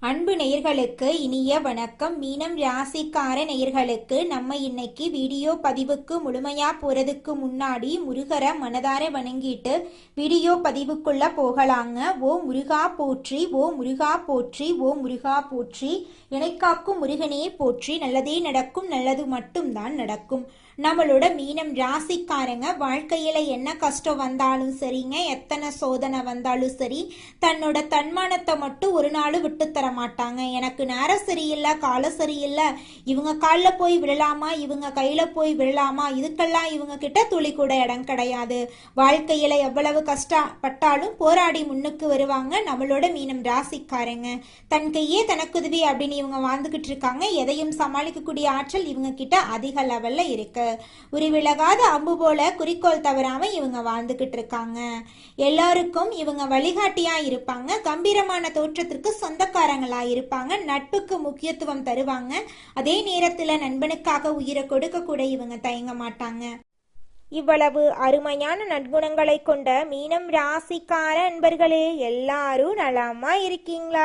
அன்பு நேயர்களுக்கு இனிய வணக்கம். மீனம் ராசிக்கார நேயர்களுக்கு நம்ம இன்னைக்கு வீடியோ பதிவுக்கு முழுமையா போறதுக்கு முன்னாடி முருகரை மனதார வணங்கிட்டு வீடியோ பதிவுக்குள்ள போகலாங்க. ஓ முருகா போற்றி, ஓ முருகா போற்றி, ஓ முருகா போற்றி, இணைக்காக்கும் முருகனே போற்றி. நல்லதே நடக்கும், நல்லது மட்டும்தான் நடக்கும். நம்மளோட மீனம் ராசிக்காரங்க வாழ்க்கையில என்ன கஷ்டம் வந்தாலும் சரிங்க, எத்தனை சோதனை வந்தாலும் சரி, தன்னோட தன்மானத்தை மட்டும் ஒரு நாள் விட்டு தர மாட்டாங்க. எனக்கு நேரம் சரியில்லை, காலம் சரியில்லை, இவங்க காலில் போய் விழலாமா, இவங்க கையில போய் விழலாமா, இதுக்கெல்லாம் இவங்க கிட்ட துளி கூட இடம் கிடையாது. வாழ்க்கையில எவ்வளவு கஷ்டப்பட்டாலும் போராடி முன்னுக்கு வருவாங்க நம்மளோட மீனம் ராசிக்காரங்க. தன் கையே தனக்குதுவி அப்படின்னு இவங்க வாழ்ந்துகிட்டு இருக்காங்க. எதையும் சமாளிக்கக்கூடிய ஆற்றல் இவங்க கிட்ட அதிக லெவல்ல இருக்கு. ஒரு விலகாத அம்பு போல குறிக்கோள் தவறாம இவங்க வாழ்ந்துகிட்டு இருக்காங்க. எல்லாருக்கும் இவங்க வழிகாட்டியா இருப்பாங்க. கம்பீரமான தோற்றத்திற்கு சொந்தக்காரங்களா இருப்பாங்க. நட்புக்கு முக்கியத்துவம் தருவாங்க. அதே நேரத்துல நண்பனுக்காக உயிரை கொடுக்க கூட இவங்க தயங்க மாட்டாங்க. இவ்வளவு அருமையான நற்குணங்களை கொண்ட மீனம் ராசிக்கார அன்பர்களே, எல்லாரும் நலமா இருக்கீங்களா?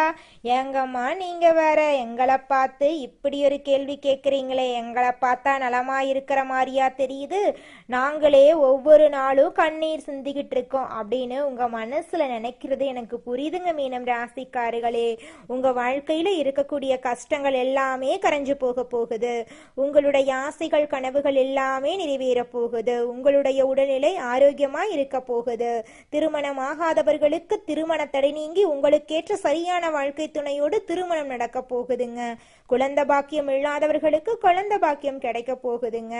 ஏங்கம்மா நீங்க வேற எங்களை பார்த்து இப்படி ஒரு கேள்வி கேட்குறீங்களே, எங்களை பார்த்தா நலமா இருக்கிற மாதிரியா தெரியுது, நாங்களே ஒவ்வொரு நாளும் கண்ணீர் சிந்திக்கிட்டு இருக்கோம் அப்படின்னு உங்க மனசுல நினைக்கிறது எனக்கு புரியுதுங்க. மீனம் ராசிக்காரர்களே, உங்க வாழ்க்கையில இருக்கக்கூடிய கஷ்டங்கள் எல்லாமே கரைஞ்சு போக போகுது. உங்களுடைய ஆசைகள் கனவுகள் எல்லாமே நிறைவேற போகுது. உங்களுடைய உடல்நிலை ஆரோக்கியமா இருக்க போகுது. திருமணம் ஆகாதவர்களுக்கு திருமண தடை நீங்கி உங்களுக்கேற்ற சரியான வாழ்க்கை துணையோடு திருமணம் நடக்க போகுதுங்க. குழந்தை பாக்கியம் இல்லாதவர்களுக்கு குழந்தை பாக்கியம் கிடைக்க போகுதுங்க.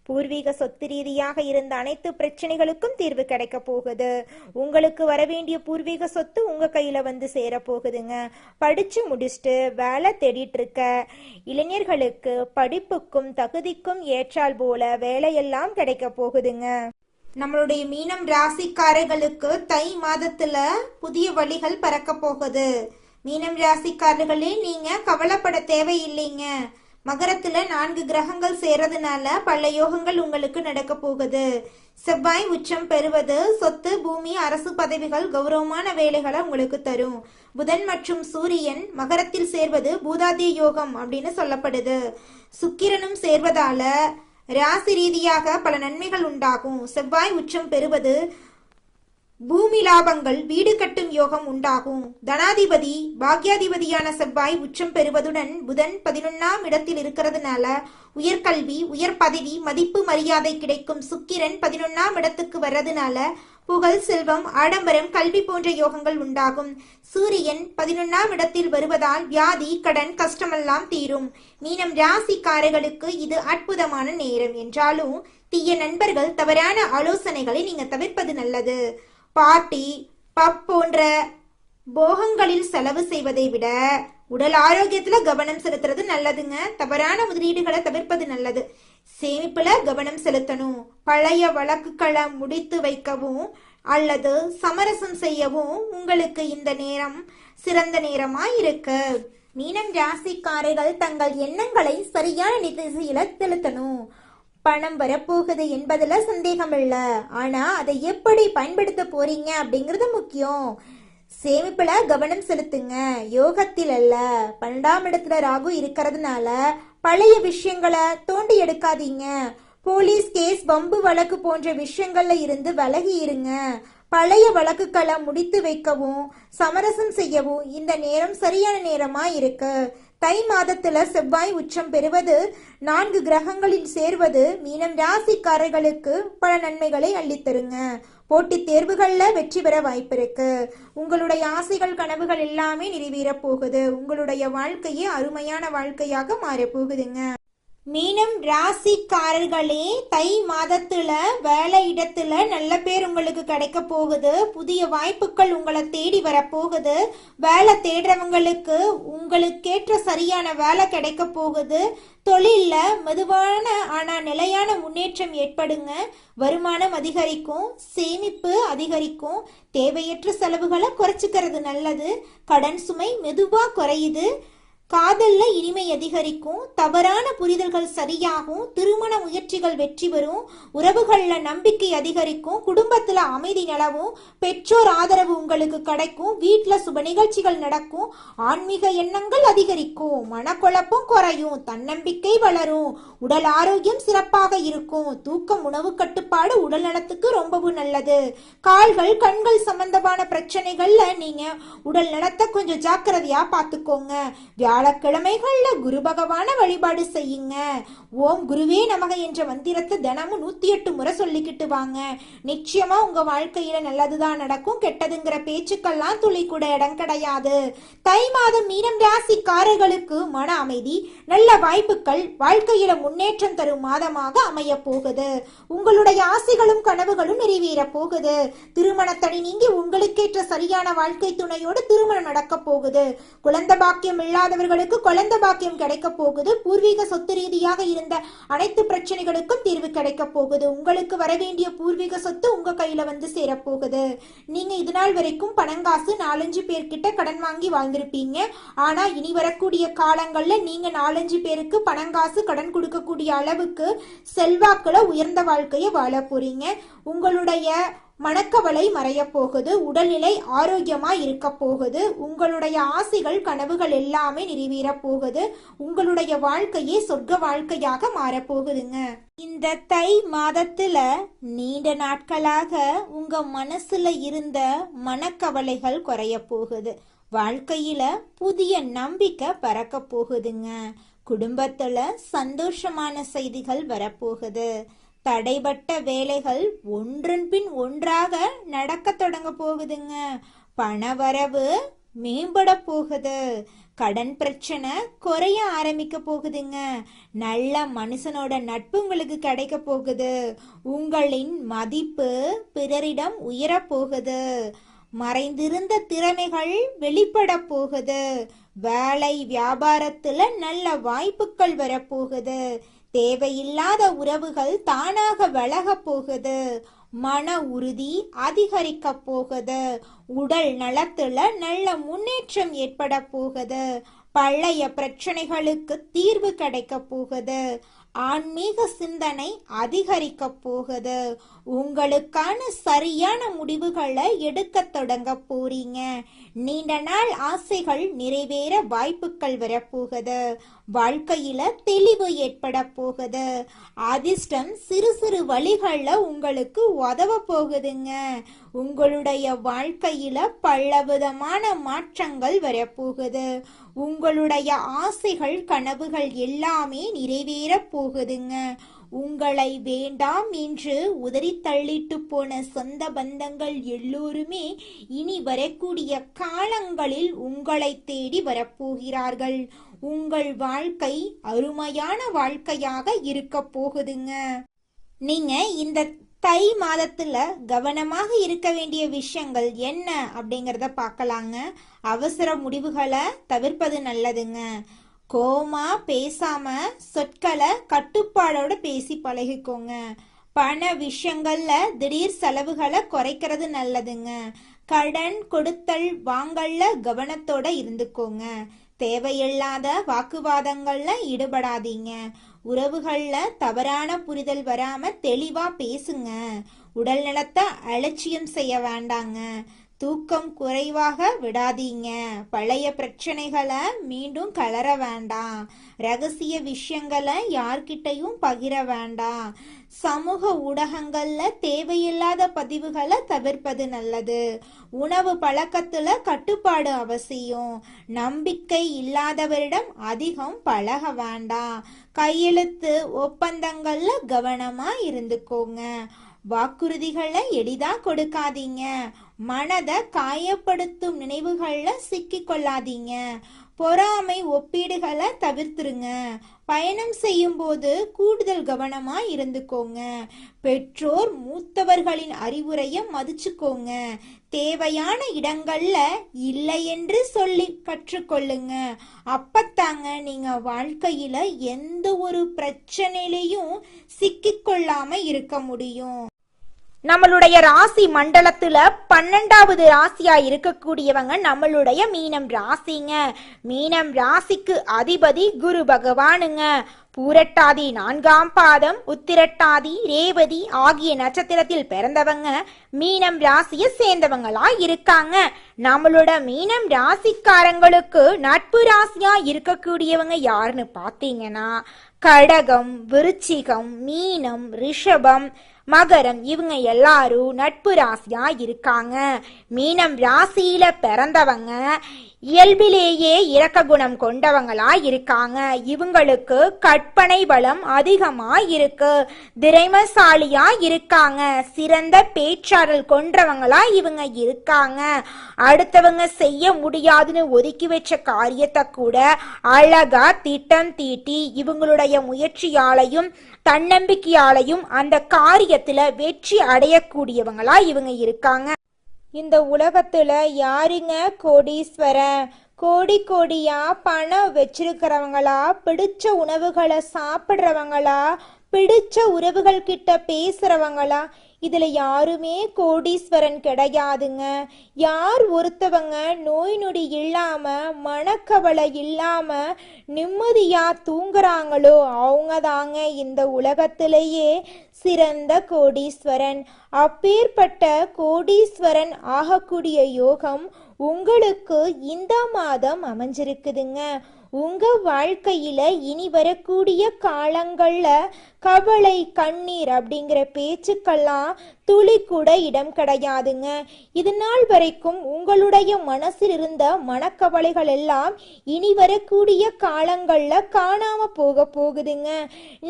பூர்வீக சொத்து ரீதியாக இருந்த அனைத்து பிரச்சனைகளுக்கும் தீர்வு கிடைக்க போகுது. உங்களுக்கு வரவேண்டிய பூர்வீக சொத்து உங்க கையில வந்து சேர போகுதுங்க. படிச்சு முடிச்சுட்டு வேலை தேடிட்டு இருக்க இளைஞர்களுக்கு படிப்புக்கும் தகுதிக்கும் ஏற்றால் போல வேலையெல்லாம் கிடைக்க போகுதுங்க. நம்மளுடைய மீனம் ராசிக்காரர்களுக்கு தை மாதத்துல புதிய வழிகள் பறக்க போகுது. மீனம் ராசிக்காரர்களே, நீங்க கவலைப்பட தேவையில்லைங்க. மகரத்துல 4 கிரகங்கள் சேர்றதுனால பல யோகங்கள் உங்களுக்கு நடக்க போகுது. செவ்வாய் உச்சம் பெறுவது சொத்து, பூமி, அரசு பதவிகள், கௌரவமான வேலைகளை உங்களுக்கு தரும். புதன் மற்றும் சூரியன் மகரத்தில் சேர்வது பூதாதிய யோகம் அப்படின்னு சொல்லப்படுது. சுக்கிரனும் சேர்வதால ராசி ரீதியாக பல நன்மைகள் உண்டாகும். செவ்வாய் உச்சம் பெறுவது பூமி லாபங்கள், வீடு கட்டும் யோகம் உண்டாகும். தனாதிபதி பாக்யாதிபதியான செவ்வாய் உச்சம் பெறுவதுடன் புதன் 11ஆம் இடத்தில் இருக்கிறதுனால உயர்கல்வி, உயர் பதவி, மதிப்பு, மரியாதை கிடைக்கும். சுக்கிரன் 11ஆம் இடத்துக்கு வர்றதுனால புகழ், செல்வம், ஆடம்பரம், கல்வி போன்ற யோகங்கள் உண்டாகும். சூரியன் 11ஆம் இடத்தில் வருவதால் வியாதி, கடன், கஷ்டமெல்லாம் தீரும். மீனம் ராசிக்காரர்களுக்கு இது அற்புதமான நேரம் என்றாலும் தீய நண்பர்கள், தவறான ஆலோசனைகளை நீங்க தவிர்ப்பது நல்லது. பார்ட்டி, பப் போன்ற போகங்களில் செலவு செய்வதை விட உடல் ஆரோக்கியத்துல கவனம் செலுத்துறது நல்லதுங்க. தவறான முதலீடுகளை தவிர்ப்பது நல்லது. சேமிப்புல கவனம் செலுத்தணும். பழைய வழக்குகளை முடித்து வைக்கவும் அல்லது சமரசம் செய்யவும் உங்களுக்கு இந்த நேரம் சிறந்த நேரமா இருக்கு. மீனம் ராசிக்காரர்கள் தங்கள் எண்ணங்களை சரியான திசையில செலுத்தணும். பணம் வரப்போகுது என்பதுல சந்தேகம் இல்லை. ஆனா அதை எப்படி பயன்படுத்த போறீங்க அப்படிங்கிறது முக்கியம். சேமிப்புல கவனம் செலுத்துங்க. யோகத்தில் அல்ல. 12ஆம் இடத்துல ராகு இருக்கிறதுனால பழைய விஷயங்களை தோண்டி எடுக்காதீங்க. போலீஸ் கேஸ், வம்பு வழக்கு போன்ற விஷயங்கள்ல இருந்து விலகி இருங்க. பழைய வழக்குகளை முடித்து வைக்கவும் சமரசம் செய்யவும் இந்த நேரம் சரியான நேரமா இருக்கு. தை மாதத்துல செவ்வாய் உச்சம் பெறுவது, 4 கிரகங்களில் சேர்வது மீனம் ராசிக்காரர்களுக்கு பல நன்மைகளை அள்ளித்தருங்க. போட்டித் தேர்வுகள்ல வெற்றி பெற வாய்ப்பு இருக்கு. உங்களுடைய ஆசைகள் கனவுகள் எல்லாமே நிறைவேற போகுது. உங்களுடைய வாழ்க்கையே அருமையான வாழ்க்கையாக மாறப்போகுதுங்க. மீனம் ராசிக்காரர்களே, தை மாதத்துல வேலை இடத்துல நல்ல பேர் உங்களுக்கு கிடைக்க போகுது. புதிய வாய்ப்புகள் உங்களை தேடி வரப்போகுது. வேலை தேடுறவங்களுக்கு உங்களுக்கேற்ற சரியான வேலை கிடைக்க போகுது. தொழில்ல மெதுவான ஆனா நிலையான முன்னேற்றம் ஏற்படுங்க. வருமானம் அதிகரிக்கும், சேமிப்பு அதிகரிக்கும். தேவையற்ற செலவுகளை குறைச்சிக்கிறது நல்லது. கடன் சுமை மெதுவா குறையுது. காதல்ல இனிமை அதிகரிக்கும், தவறான புரிதல்கள் சரியாகும், திருமண முயற்சிகள் வெற்றி பெறும், உறவுகள்ல நம்பிக்கை அதிகரிக்கும், குடும்பத்துல அமைதி நிலவும், பெற்றோர் ஆதரவு உங்களுக்கு கிடைக்கும், வீட்டுல சுப நிகழ்ச்சிகள் நடக்கும், ஆன்மீக எண்ணங்கள் அதிகரிக்கும், மனக்குழப்பம் குறையும், தன்னம்பிக்கை வளரும், உடல் ஆரோக்கியம் சிறப்பாக இருக்கும், தூக்கம், உணவு கட்டுப்பாடு உடல் நலத்துக்கு ரொம்பவும் நல்லது. கால்கள் கண்கள் சம்பந்தமான பிரச்சனைகள்ல நீங்க உடல் நலத்தை கொஞ்சம் ஜாக்கிரதையா பார்த்துக்கோங்க. வியாழக்கிழமைகள்ல குரு பகவான வழிபாடு செய்யுங்க. ஓம் குருவே நமக என்ற மந்திரத்தை தினமும் 108 முறை சொல்லிக்கிட்டு வாங்க. நிச்சயமா உங்க வாழ்க்கையில நல்லதுதான் நடக்கும். கெட்டதுங்கிற பேச்சுக்கெல்லாம் துளி கூட இடம் கிடையாது. தை மாதம் மீனம் ராசிக்காரர்களுக்கு மன அமைதி, நல்ல வாய்ப்புகள், வாழ்க்கையில முன்னேற்றம் தரும் மாதமாக அமைய போகுது. உங்களுடைய ஆசைகளும் கனவுகளும் நிறைவேற போகுது. திருமணத்தடை நீங்கி உங்களுக்கேற்ற சரியான வாழ்க்கை துணையோடு திருமணம் நடக்க போகுது. குழந்தை பாக்கியம் இல்லாதவர்களுக்கு குழந்தை பாக்கியம் கிடைக்க போகுது. பூர்வீக சொத்து ரீதியாக இருந்த அனைத்து பிரச்சனைகளுக்கும் தீர்வு கிடைக்க போகுது. உங்களுக்கு வர வேண்டிய பூர்வீக சொத்து உங்க கையில வந்து சேரப்போகுது. நீங்க இது நாள் வரைக்கும் பணங்காசு 4-5 பேர்கிட்ட கடன் வாங்கி வாழ்ந்திருப்பீங்க. ஆனா இனி வரக்கூடிய காலங்கள்ல நீங்க 4-5 பேருக்கு பணங்காசு கடன் கொடுக்கக்கூடிய அளவுக்கு செல்வாக்குல உயர்ந்த வாழ்க்கையை வாழ போறீங்க. உங்களுடைய மனக்கவலை மறைய போகுது. உடல்நிலை ஆரோக்கியமா இருக்க போகுது. உங்களுடைய ஆசைகள் கனவுகள் எல்லாமே நிறைவேற போகுது. உங்களுடைய வாழ்க்கையே சொர்க்க வாழ்க்கையாக மாறப்போகுதுங்க. இந்த தை மாதத்துல நீண்ட நாட்களாக உங்க மனசுல இருந்த மனக்கவலைகள் குறைய போகுது. வாழ்க்கையில புதிய நம்பிக்கை பறக்க போகுதுங்க. குடும்பத்துல சந்தோஷமான செய்திகள் வரப்போகுது. தடைபட்ட வேலைகள் ஒன்றன் பின் ஒன்றாக நடக்க தொடங்க போகுதுங்க. பணவரவு மேம்பட போகுது. கடன் பிரச்சனை குறைய ஆரம்பிக்க போகுதுங்க. நல்ல மனுஷனோட நட்பு உங்களுக்கு கிடைக்க போகுது. உங்களின் மதிப்பு பிறரிடம் உயர போகுது. மறைந்திருந்த திறமைகள் வெளிப்பட போகுது. வேலை வியாபாரத்துல நல்ல வாய்ப்புகள் வரப்போகுது. தேவையில்லாத உறவுகள் தானாக விலக போகுது. மன உறுதி அதிகரிக்க போகுது. உடல் நலத்துல நல்ல முன்னேற்றம் ஏற்பட போகுது. பழைய பிரச்சனைகளுக்கு தீர்வு கிடைக்க போகுது. ஆன்மீக சிந்தனை அதிகரிக்க போகுது. உங்களுக்கான சரியான முடிவுகளை எடுக்க தொடங்க போறீங்க. நீண்ட நாள் ஆசைகள் நிறைவேற வாய்ப்புகள் வரப்போகுது. வாழ்க்கையில தெளிவு ஏற்பட போகுது. அதிர்ஷ்டம் சிறு சிறு வழிகள்ல உங்களுக்கு உதவ போகுதுங்க. உங்களுடைய வாழ்க்கையில பலவிதமான மாற்றங்கள் வரப்போகுது. உங்களுடைய ஆசைகள் கனவுகள் எல்லாமே நிறைவேற போகுதுங்க. உங்களை வேண்டாம் என்று உதறி தள்ளிட்டு போன சொந்த பந்தங்கள் எல்லோருமே இனி வரக்கூடிய காலங்களில் உங்களை தேடி வரப்போகிறார்கள். உங்கள் வாழ்க்கை அருமையான வாழ்க்கையாக இருக்க போகுதுங்க. நீங்க இந்த தை மாதத்துல கவனமாக இருக்க வேண்டிய விஷயங்கள் என்ன அப்படிங்கறத பார்க்கலாங்க. அவசர முடிவுகளை தவிர்ப்பது நல்லதுங்க. கோமா பேசாம சொற்களை கட்டுப்பாடோட பேசி பழகிக்கோங்க. பண விஷயங்கள்ல திடீர் செலவுகளை குறைக்கிறது நல்லதுங்க. கடன் கொடுத்தல் வாங்கல்ல கவனத்தோட இருந்துக்கோங்க. தேவையில்லாத வாக்குவாதங்கள்ல ஈடுபடாதீங்க. உறவுகள்ல தவறான புரிதல் வராம தெளிவா பேசுங்க. உடல் நலத்தை அலட்சியம் செய்ய வேண்டாங்க. தூக்கம் குறைவாக விடாதீங்க. பழைய பிரச்சனைகளை மீண்டும் கலர வேண்டாம். ரகசிய விஷயங்களை யார்கிட்டையும் பகிர வேண்டாம். சமூக ஊடகங்கள்ல தேவையில்லாத பதிவுகளை தவிர்ப்பது நல்லது. உணவு பழக்கத்துல கட்டுப்பாடு அவசியம். நம்பிக்கை இல்லாதவரிடம் அதிகம் பழக வேண்டாம். கையெழுத்து ஒப்பந்தங்கள்ல கவனமா இருந்துக்கோங்க. வாக்குறுதிகளை எளிதா கொடுக்காதீங்க. மனதை காயப்படுத்தும் நினைவுகள்ல சிக்கிக் கொள்ளாதீங்க. பொறாமை ஒப்பீடுகளை தவிர்த்துருங்க. பயணம் செய்யும் போது கூடுதல் கவனமா இருந்துக்கோங்க. பெற்றோர் மூத்தவர்களின் அறிவுரையை மதிச்சுக்கோங்க. தேவையான இடங்கள்ல இல்லை என்று சொல்லி கற்றுக்கொள்ளுங்க. அப்பத்தாங்க நீங்க வாழ்க்கையில எந்த ஒரு பிரச்சனையிலையும் சிக்கிக்கொள்ளாம இருக்க முடியும். நம்மளுடைய ராசி மண்டலத்துல 12வது ராசியா இருக்கக்கூடியவங்க நம்மளுடைய மீனம் ராசிங்க. மீனம் ராசிக்கு அதிபதி குரு பகவானுங்க. பூரட்டாதி 4ஆம் பாதம், உத்திரட்டாதி, ரேவதி ஆகிய நட்சத்திரத்தில் பிறந்தவங்க மீனம் ராசியை சேர்ந்தவங்களா இருக்காங்க. நம்மளோட மீனம் ராசிக்காரங்களுக்கு நட்பு ராசியா இருக்கக்கூடியவங்க யாருன்னு பாத்தீங்கன்னா கடகம், விருச்சிகம், மீனம், ரிஷபம், மகரம் இவங்க எல்லாரும் நட்பு ராசியா இருக்காங்க. மீனம் ராசியில பிறந்தவங்க இயல்பிலேயே இரக்க குணம் கொண்டவங்களா இருக்காங்க. இவங்களுக்கு கற்பனை பலம் அதிகமா இருக்கு, திறமைசாலியா இருக்காங்க, சிறந்த பேச்சாற்றல் கொண்டவங்களா இவங்க இருக்காங்க. அடுத்தவங்க செய்ய முடியாதுன்னு ஒதுக்கி வச்ச காரியத்தை கூட அழகா திட்டம் தீட்டி இவங்களுடைய முயற்சியாலையும் தன்னம்பிக்கையாலையும் அந்த காரியத்துல வெற்றி அடையக்கூடியவங்களா இவங்க இருக்காங்க. இந்த உலகத்துல யாருங்க கோடீஸ்வரன்? கோடி கோடியா பணம் வச்சிருக்கிறவங்களா, பிடிச்ச உணவுகளை சாப்பிட்றவங்களா, பிடிச்ச உறவுகள் கிட்ட பேசுறவங்களா? இதுல யாருமே கோடீஸ்வரன் கிடையாதுங்க. யார் ஒருத்தவங்க நோய் நொடி இல்லாம மனக்கவலை இல்லாம நிம்மதியா தூங்குறாங்களோ அவங்க தாங்க இந்த உலகத்திலேயே சிறந்த கோடீஸ்வரன். அப்பேற்பட்ட கோடீஸ்வரன் ஆகக்கூடிய யோகம் உங்களுக்கு இந்த மாதம் அமைஞ்சிருக்குதுங்க. உங்க வாழ்க்கையில இனி வரக்கூடிய காலங்கள்ல கவலை, கண்ணீர் அப்படிங்கிற பேச்சுக்கெல்லாம் துளி கூட இடம் கிடையாதுங்க. இது நாள் வரைக்கும் உங்களுடைய மனசில் இருந்த மனக்கவலைகள் எல்லாம் இனி வரக்கூடிய காலங்கள்ல காணாம போகுதுங்க.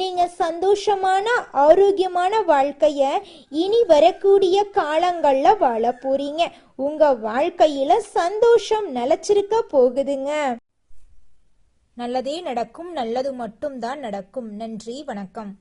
நீங்க சந்தோஷமான ஆரோக்கியமான வாழ்க்கைய இனி வரக்கூடிய காலங்கள்ல வாழ போறீங்க. உங்க வாழ்க்கையில சந்தோஷம் நிலைச்சிருக்க போகுதுங்க. நல்லதே நடக்கும், நல்லது மட்டும்தான் நடக்கும். நன்றி, வணக்கம்.